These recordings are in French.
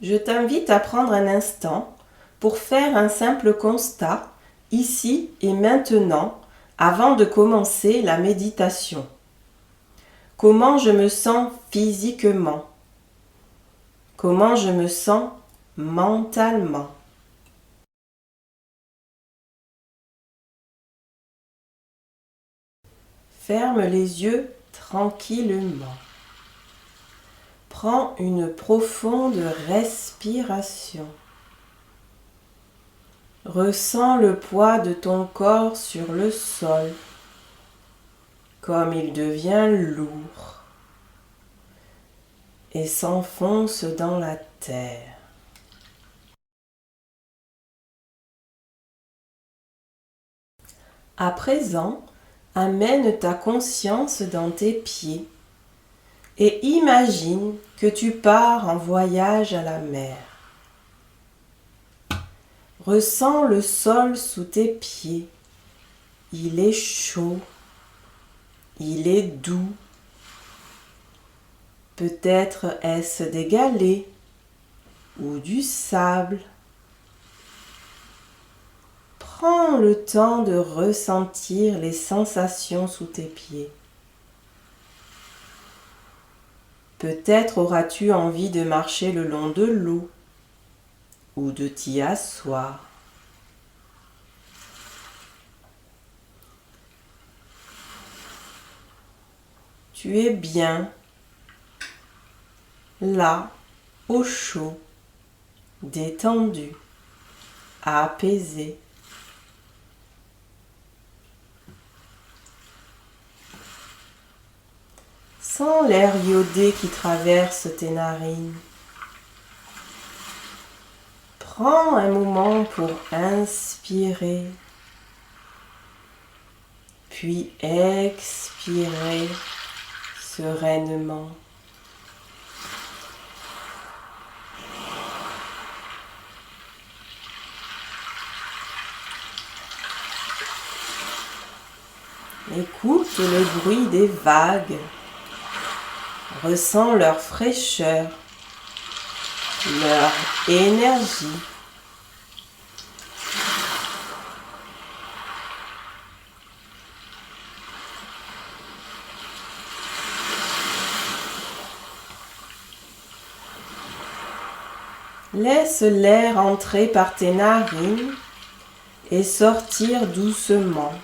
Je t'invite à prendre un instant pour faire un simple constat, ici et maintenant, avant de commencer la méditation. Comment je me sens physiquement? Comment je me sens mentalement? Ferme les yeux tranquillement. Prends une profonde respiration. Ressens le poids de ton corps sur le sol, comme il devient lourd et s'enfonce dans la terre. À présent, amène ta conscience dans tes pieds et imagine que tu pars en voyage à la mer. Ressens le sol sous tes pieds. Il est chaud. Il est doux. Peut-être est-ce des galets ou du sable. Prends le temps de ressentir les sensations sous tes pieds. Peut-être auras-tu envie de marcher le long de l'eau ou de t'y asseoir. Tu es bien là, au chaud, détendu, apaisé. Sens l'air iodé qui traverse tes narines. Prends un moment pour inspirer, puis expirer sereinement. Écoute le bruit des vagues. Ressens leur fraîcheur, leur énergie. Laisse l'air entrer par tes narines et sortir doucement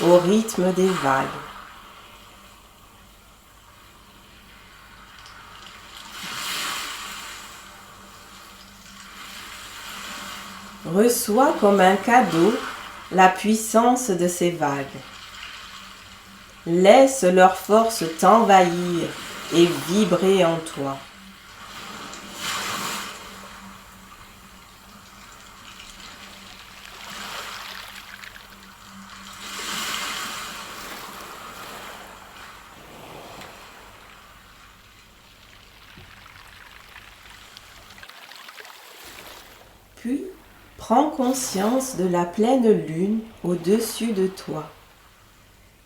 au rythme des vagues. Reçois comme un cadeau la puissance de ces vagues. Laisse leur force t'envahir et vibrer en toi. Puis, prends conscience de la pleine lune au-dessus de toi,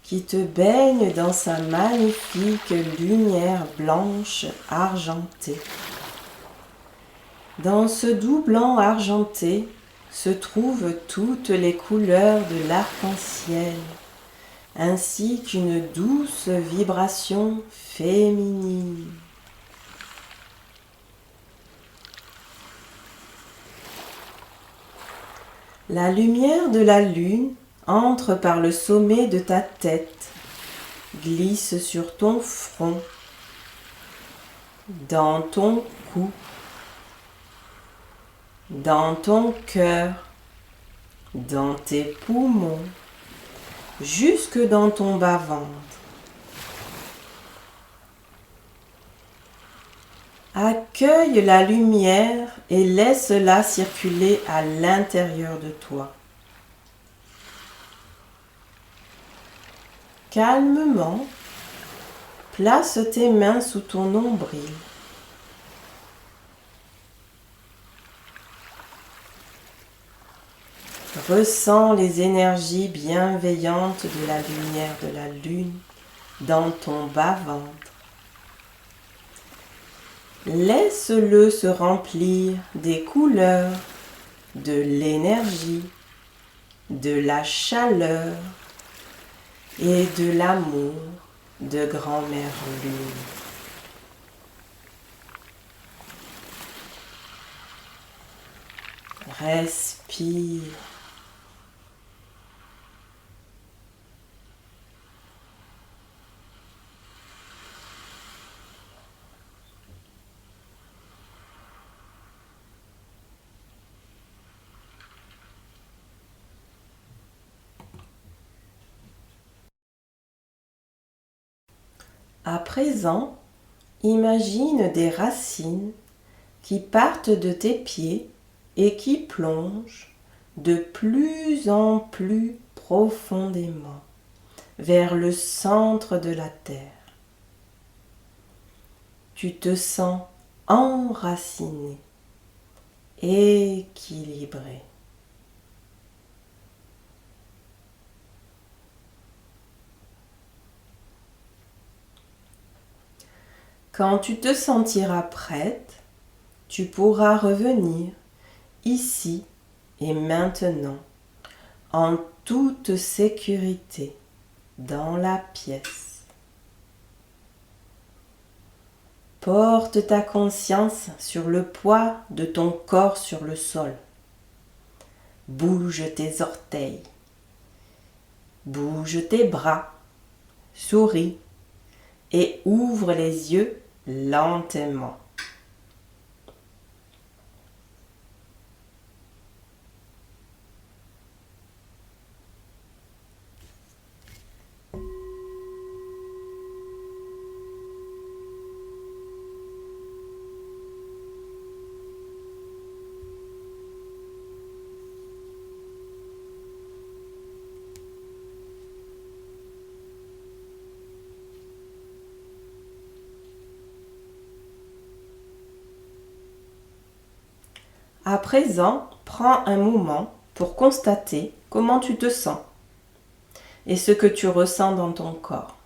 qui te baigne dans sa magnifique lumière blanche argentée. Dans ce doux blanc argenté se trouvent toutes les couleurs de l'arc-en-ciel, ainsi qu'une douce vibration féminine. La lumière de la lune entre par le sommet de ta tête, glisse sur ton front, dans ton cou, dans ton cœur, dans tes poumons, jusque dans ton bas-ventre. Accueille la lumière et laisse-la circuler à l'intérieur de toi. Calmement, place tes mains sous ton nombril. Ressens les énergies bienveillantes de la lumière de la lune dans ton bas-ventre. Laisse-le se remplir des couleurs, de l'énergie, de la chaleur et de l'amour de Grand-Mère Lune. Respire. À présent, imagine des racines qui partent de tes pieds et qui plongent de plus en plus profondément vers le centre de la terre. Tu te sens enraciné, équilibré. Quand tu te sentiras prête, tu pourras revenir ici et maintenant en toute sécurité dans la pièce. Porte ta conscience sur le poids de ton corps sur le sol. Bouge tes orteils. Bouge tes bras. Souris et ouvre les yeux lentement. À présent, prends un moment pour constater comment tu te sens et ce que tu ressens dans ton corps.